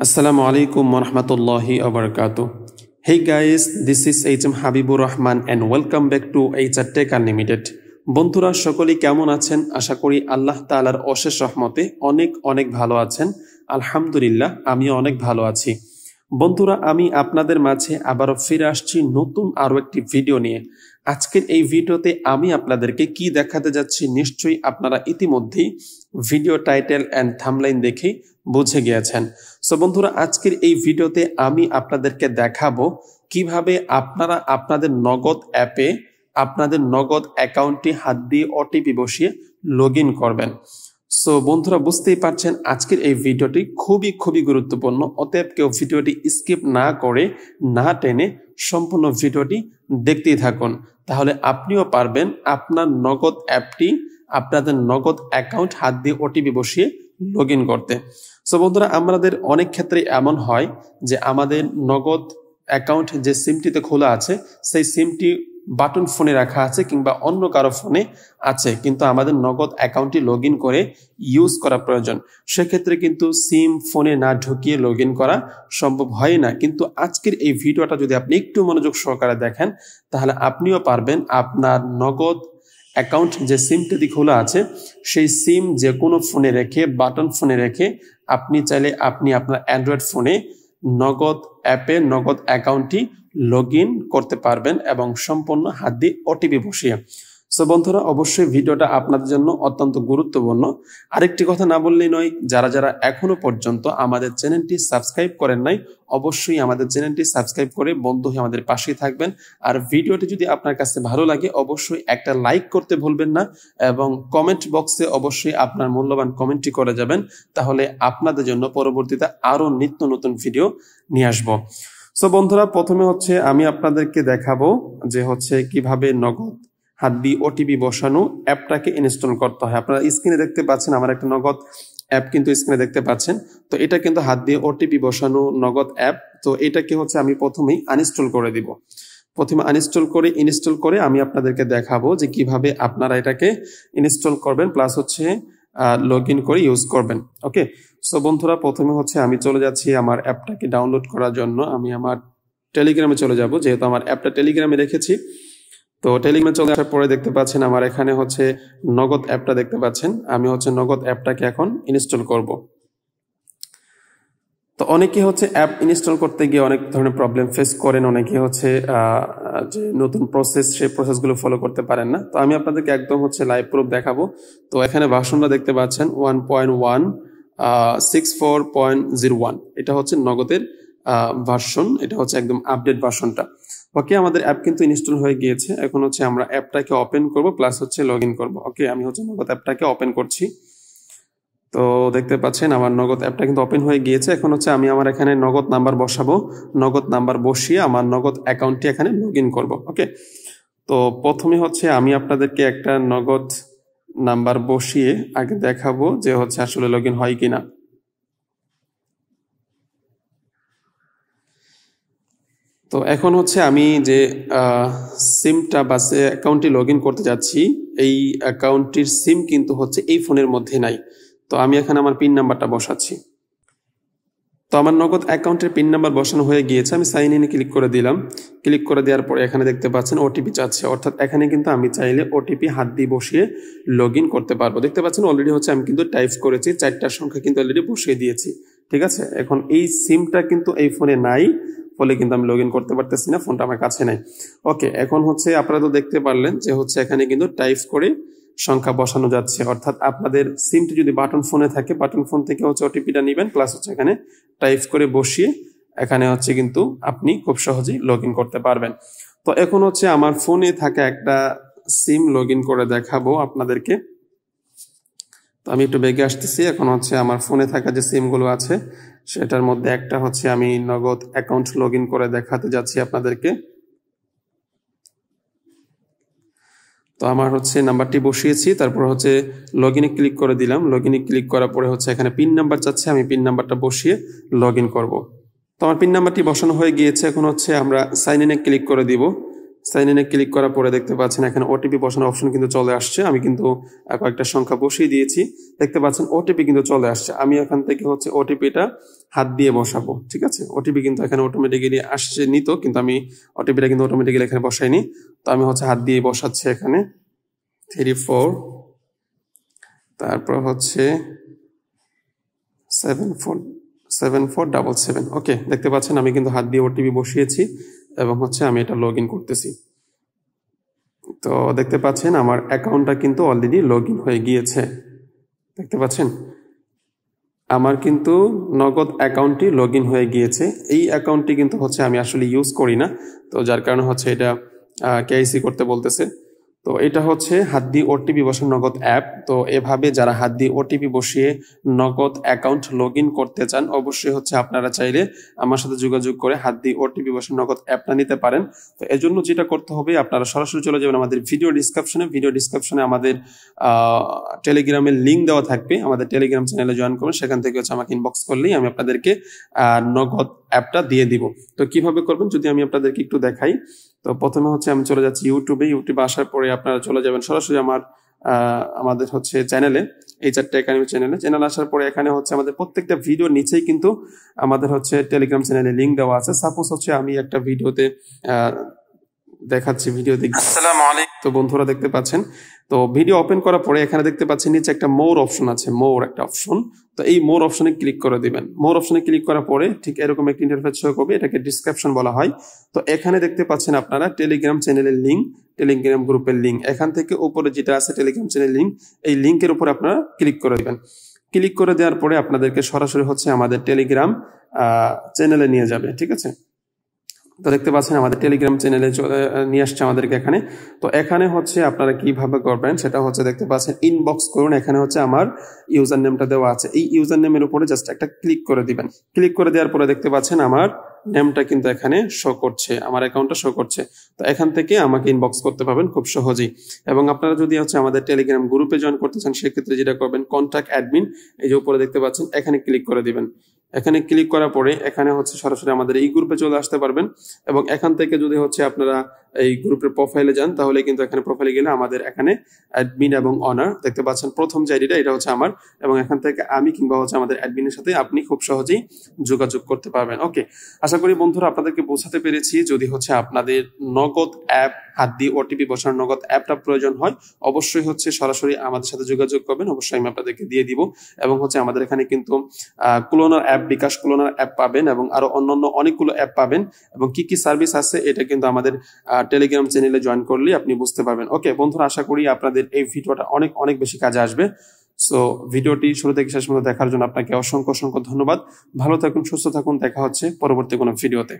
Assalamu alaikum wa rahmatullahi wa barakatuh. Hey guys, this is HM Habibur Rahman and welcome back to HR Tech Unlimited. বন্ধুরা সকলেই কেমন আছেন? আশা করি আল্লাহ তাআলার অশেষ রহমতে অনেক ভালো আছেন। আলহামদুলিল্লাহ আমিও অনেক ভালো আছি। বন্ধুরা আমি আপনাদের মাঝে আবারও ফিরে আসছি নতুন আরো একটি ভিডিও নিয়ে। আজকের এই ভিডিওতে আমি আপনাদেরকে কি দেখাতে যাচ্ছি নিশ্চয়ই আপনারা ইতিমধ্যেই ভিডিও টাইটেল এন্ড থাম্বনেইল দেখে বুঝে গিয়েছেন। সো বন্ধুরা আজকের এই ভিডিওতে আমি আপনাদেরকে দেখাবো কিভাবে আপনারা আপনাদের নগদ অ্যাপে আপনাদের নগদ অ্যাকাউন্টটি হাত দিয়ে ওটিপি বসিয়ে লগইন করবেন। সো বন্ধুরা বুঝতেই পারছেন আজকের এই ভিডিওটি খুবই গুরুত্বপূর্ণ, অতএব কেউ ভিডিওটি স্কিপ না করে না টেনে সম্পূর্ণ ভিডিওটি দেখতেই থাকুন, তাহলে আপনিও পারবেন আপনার নগদ অ্যাপটি আপনাদের নগদ অ্যাকাউন্ট হাত দিয়ে ওটিপি বসিয়ে লগইন করতে। সো বন্ধুরা আমাদের অনেক ক্ষেত্রে এমন হয় যে আমাদের নগদ অ্যাকাউন্ট যে সিমটিতে খোলা আছে সেই সিমটি বাটন ফোনে রাখা আছে কিংবা অন্য কারো ফোনে আছে, কিন্তু আমাদের নগদ অ্যাকাউন্টটি লগইন করে ইউজ করা প্রয়োজন। সেক্ষেত্রে কিন্তু সিম ফোনে না ঢুকিয়ে লগইন করা সম্ভব হয় না। কিন্তু আজকের এই ভিডিওটা যদি আপনি একটু মনোযোগ সহকারে দেখেন তাহলে আপনিও পারবেন আপনার নগদ অ্যাকাউন্ট যে সিমটি খোলা আছে সেই সিম যে কোনো ফোনে রেখে বাটন ফোনে রেখে আপনি চাইলে আপনি আপনার অ্যান্ড্রয়েড ফোনে নগদ অ্যাপে নগদ অ্যাকাউন্টটি লগইন করতে পারবেন এবং সম্পূর্ণ হাত দিয়ে ওটিপি বসিয়ে। সো বন্ধুরা অবশ্যই ভিডিওটা আপনাদের জন্য অত্যন্ত গুরুত্বপূর্ণ। আরেকটি কথা না বললেই নয়, যারা এখনো পর্যন্ত আমাদের চ্যানেলটি সাবস্ক্রাইব করেন নাই অবশ্যই আমাদের চ্যানেলটি সাবস্ক্রাইব করে বন্ধু হয়ে আমাদের পাশেই থাকবেন। আর ভিডিওটি যদি আপনার কাছে ভালো লাগে অবশ্যই একটা লাইক করতে ভুলবেন না এবং কমেন্ট বক্সে অবশ্যই আপনার মূল্যবান কমেন্টটি করে যাবেন, তাহলে আপনাদের জন্য পরবর্তীতে আরো নিত্য নতুন ভিডিও নিয়ে আসবো। সো বন্ধুরা প্রথমে আমি আপনাদেরকে দেখাবো যে কিভাবে নগদ হাত দিয়ে ওটিপি বসানো অ্যাপটাকে ইনস্টল করতে হয়। আপনারা স্ক্রিনে দেখতে পাচ্ছেন আমার একটা নগদ অ্যাপ কিন্তু স্ক্রিনে দেখতে পাচ্ছেন। তো এটা কিন্তু হাত দিয়ে ওটিপি বসানো নগদ অ্যাপ। তো এটাকে আমি প্রথমেই আনইনস্টল করে দিব। প্রথমে ইনস্টল করে আমি আপনাদেরকে দেখাবো যে কিভাবে আপনারা এটাকে ইনস্টল করবেন প্লাস লগইন করে ইউজ করবেন। ওকে, সো বন্ধুরা প্রথমে আমি চলে যাচ্ছি আমার অ্যাপটাকে ডাউনলোড করার জন্য। আমি আমার টেলিগ্রামে চলে যাব, যেহেতু আমার অ্যাপটা টেলিগ্রামে রেখেছি। তো টেলিগ্রামে চলে আসার পরে দেখতে পাচ্ছেন আমার এখানে নগদ অ্যাপটা দেখতে পাচ্ছেন। আমি নগদ অ্যাপটাকে এখন ইনস্টল করব। তো অনেকে অ্যাপ ইনস্টল করতে গিয়ে অনেক ধরনের প্রবলেম ফেস করেন, অনেকে যে নতুন প্রসেস সেই প্রসেসগুলো ফলো করতে পারেন না। তো আমি আপনাদেরকে একদম লাইভ প্রুফ দেখাবো। তো এখানে ভার্সনটা দেখতে পাচ্ছেন 1.164.01, এটা নগদের ভার্সন, এটা একদম আপডেট ভার্সনটা। ওকে, আমাদের অ্যাপ কিন্তু ইনস্টল হয়ে গিয়েছে। এখন আমরা অ্যাপটাকে ওপেন করব প্লাস লগইন করব। ওকে, আমি নগদ অ্যাপটাকে ওপেন করছি। তো দেখতে পাচ্ছেন আমার নগদ অ্যাপটা কিন্তু ওপেন হয়ে গিয়েছে। এখন আমি আমার এখানে নগদ নাম্বার বসাবো, নগদ নাম্বার বসিয়ে আমার নগদ অ্যাকাউন্টটি এখানে লগইন করব। ওকে, তো প্রথমে আমি আপনাদেরকে একটা নগদ নাম্বার বসিয়ে আগে দেখাবো যে আসলে লগইন হয় কিনা। তো এখন আমি যে সিমটা বা অ্যাকাউন্টটি লগইন করতে যাচ্ছি এই অ্যাকাউন্টটির সিম কিন্তু এই ফোনের মধ্যে নাই। তো আমি এখানে আমার পিন নাম্বারটা বসাচ্ছি। তো আমার নগদ অ্যাকাউন্টের পিন নাম্বার বসানো হয়ে গিয়েছে। আমি সাইন ইনে ক্লিক করে দিলাম। ক্লিক করে দেওয়ার পরে এখানে দেখতে পাচ্ছেন ওটিপি চাচ্ছে, অর্থাৎ এখানে কিন্তু আমি চাইলে ওটিপি হাত দিয়ে বসিয়ে লগইন করতে পারবো। দেখতে পাচ্ছেন অলরেডি আমি কিন্তু টাইপ করেছি, 4টা সংখ্যা কিন্তু অলরেডি বসিয়ে দিয়েছি। ঠিক আছে, এখন এই সিমটা কিন্তু এই ফোনে নাই, ফলে কিন্তু আমি লগইন করতে পারতেছি না, ফোনটা আমার কাছে নাই। ওকে, এখন আপনারা তো দেখতে পারলেন যে এখানে কিন্তু টাইপ করে সংখ্যা বসানো যাচ্ছে, অর্থাৎ আপনাদের সিমটি যদি বাটন ফোনে থাকে বাটন ফোন থেকে ওটিপিটা নেবেন প্লাস এখানে টাইপ করে বসিয়ে এখানে কিন্তু আপনি খুব সহজেই লগইন করতে পারবেন। তো এখন আমার ফোনে থাকা একটা সিম লগইন করে দেখাবো আপনাদেরকে। তো আমি একটু বেগে আসতেছি। এখন আমার ফোনে থাকা যে সিমগুলো আছে সেটার মধ্যে একটা আমি নগদ অ্যাকাউন্ট লগইন করে দেখাতে যাচ্ছি আপনাদেরকে। তো আমার নাম্বারটি বসিয়েছি, তারপর লগইনে ক্লিক করে দিলাম। লগইনে ক্লিক করার পরে এখানে পিন নাম্বার চাচ্ছে, আমি পিন নাম্বারটা বসিয়ে লগইন করব। তো আমার পিন নাম্বারটি বসানো হয়ে গিয়েছে। এখন আমরা সাইন ইনে ক্লিক করে দিব। সাইন ইনে ক্লিক করার পরে দেখতে পাচ্ছেন এখানে ওটিপি বসানোর অপশন কিন্তু চলে আসছে। আমি কিন্তু কয়েকটা সংখ্যা বসিয়ে দিয়েছি, দেখতে পাচ্ছেন ওটিপি কিন্তু চলে আসছে। আমি এখান থেকে হচ্ছে ওটিপিটা হাত দিয়ে বসাবো, ঠিক আছে। ওটিপি কিন্তু এখানে অটোমেটিক্যালি আসছে নিত, কিন্তু আমি ওটিপিটা কিন্তু অটোমেটিক্যালি এখানে বসাইনি। তো আমি হচ্ছে হাত দিয়ে বসাচ্ছি এখানে 34, তারপর হচ্ছে 7477। ওকে, দেখতে পাচ্ছেন আমি কিন্তু হাত দিয়ে ওটিপি বসিয়েছি এবং হচ্ছে আমি এটা লগ ইন করতেছি। তো দেখতে পাচ্ছেন আমার অ্যাকাউন্টটা কিন্তু অলরেডি লগ ইন হয়ে গিয়েছে। দেখতে পাচ্ছেন আমার কিন্তু নগদ অ্যাকাউন্টটি লগ ইন হয়ে গিয়েছে। এই অ্যাকাউন্টটি কিন্তু হচ্ছে আমি আসলে ইউজ করি না, তো যার কারণে হচ্ছে এটা কেআইসি করতে বলতেছে। তো এটা হচ্ছে হাত দিয়ে ওটিপি বসানো নগদ অ্যাপ। তো এভাবে যারা হাত দিয়ে ওটিপি বসিয়ে নগদ অ্যাকাউন্ট লগ ইন করতে চান, অবশ্যই হচ্ছে আপনারা চাইলে আমার সাথে যোগাযোগ করে হাত দিয়ে ওটিপি বসানো নগদ অ্যাপটা নিতে পারেন। তো এর জন্য যেটা করতে হবে, আপনারা সরাসরি চলে যাবেন আমাদের ভিডিও ডিসক্রিপশনে আমাদের টেলিগ্রামের লিঙ্ক দেওয়া থাকবে। আমাদের টেলিগ্রাম চ্যানেলে জয়েন করবেন, সেখান থেকে হচ্ছে আমাকে ইনবক্স করলেই আমি আপনাদেরকে নগদ অ্যাপটা দিয়ে দিব। তো কিভাবে করবেন যদি আমি আপনাদেরকে একটু দেখাই। তো প্রথমে হচ্ছে আমি চলে যাচ্ছি ইউটিউবে আসার পরে আপনারা চলে যাবেন সরাসরি আমাদের হচ্ছে চ্যানেলে, HR Tech Academy চ্যানেল আসার পরে এখানে হচ্ছে আমাদের প্রত্যেকটা ভিডিওর নিচেই কিন্তু আমাদের হচ্ছে টেলিগ্রাম চ্যানেলে লিঙ্ক দেওয়া আছে। সাপোজ হচ্ছে আমি একটা ভিডিওতে দেখাচ্ছি, ভিডিও দেখি। আসসালামু আলাইকুম। তো বন্ধুরা দেখতে পাচ্ছেন, তো ভিডিও ওপেন করার পরে এখানে দেখতে পাচ্ছেন নিচে একটা মোর অপশন আছে, একটা অপশন। তো এই মোর অপশনে ক্লিক করে দিবেন। মোর অপশনে ক্লিক করার পরে ঠিক এরকম একটা ইন্টারফেস শো করবে, এটাকে ডিসক্রিপশন বলা হয়। তো এখানে দেখতে পাচ্ছেন আপনারা টেলিগ্রাম চ্যানেলের লিঙ্ক, টেলিগ্রাম গ্রুপের লিঙ্ক। এখান থেকে উপরে যেটা আছে টেলিগ্রাম চ্যানেল লিঙ্ক, এই লিঙ্কের উপরে আপনারা ক্লিক করে দিবেন। ক্লিক করে দেওয়ার পরে আপনাদেরকে সরাসরি হচ্ছে আমাদের টেলিগ্রাম চ্যানেলে নিয়ে যাবে, ঠিক আছে। তো দেখতে পাচ্ছেন আমাদের টেলিগ্রাম চ্যানেলে নিয়ে আসছে আমাদেরকে এখানে। তো এখানে হচ্ছে আপনারা কিভাবে করবেন সেটা হচ্ছে দেখতে পাচ্ছেন ইনবক্স করুন। এখানে হচ্ছে আমার ইউজার নেমটা দেওয়া আছে, এই ইউজার নেমের উপরে জাস্ট একটা ক্লিক করে দিবেন। ক্লিক করে দেওয়ার পরে দেখতে পাচ্ছেন আমার নেমটা কিন্তু এখানে শো করছে, আমার অ্যাকাউন্টটা শো করছে। তো এখান থেকে আমাকে ইনবক্স করতে পারবেন খুব সহজেই। এবং আপনারা যদি হচ্ছে আমাদের টেলিগ্রাম গ্রুপে জয়েন করতে চান, সেক্ষেত্রে যেটা করবেন কন্ট্যাক্ট অ্যাডমিন, এই যে উপরে দেখতে পাচ্ছেন এখানে ক্লিক করে দিবেন। এখানে ক্লিক করার পরে এখানে হচ্ছে সরাসরি আমাদের এই গ্রুপে চলে আসতে পারবেন। এবং এখান থেকে যদি হচ্ছে আপনারা এই গ্রুপের প্রোফাইলে যান, তাহলে কিন্তু এখানে প্রোফাইলে গেলে আমাদের এখানে অ্যাডমিন এবং অনার দেখতে পাচ্ছেন প্রথম যে আইডিটা, এটা হচ্ছে আমার। এবং এখান থেকে আমি কিংবা হচ্ছে আমাদের অ্যাডমিনের সাথে আপনি খুব সহজেই যোগাযোগ করতে পারবেন। ওকে, আশা করি বন্ধুরা আপনাদেরকে বোঝাতে পেরেছি। যদি হচ্ছে আপনাদের নগদ অ্যাপ, হাত দিয়ে ওটিপি বসানোর নগদ অ্যাপটা প্রয়োজন হয়, অবশ্যই হচ্ছে সরাসরি আমাদের সাথে যোগাযোগ করবেন, অবশ্যই আমি আপনাদেরকে দিয়ে দিব। এবং হচ্ছে আমাদের এখানে কিন্তু ক্লোনার অ্যাপ, বিকাশ ক্লোনার অ্যাপ পাবেন এবং আরো অন্যান্য অনেকগুলো অ্যাপ পাবেন। এবং কি কি সার্ভিস আছে এটা কিন্তু আমাদের টেলিগ্রাম চ্যানেলে জয়েন করলে আপনি বুঝতে পারবেন। ওকে বন্ধুরা, আশা করি আপনাদের এই ভিডিওটা অনেক অনেক বেশি কাজে আসবে। সো ভিডিওটি শুরু থেকে শেষ পর্যন্ত দেখার জন্য আপনাকে অসংখ্য ধন্যবাদ। ভালো থাকুন, সুস্থ থাকুন, দেখা হচ্ছে পরবর্তী কোনো ভিডিওতে।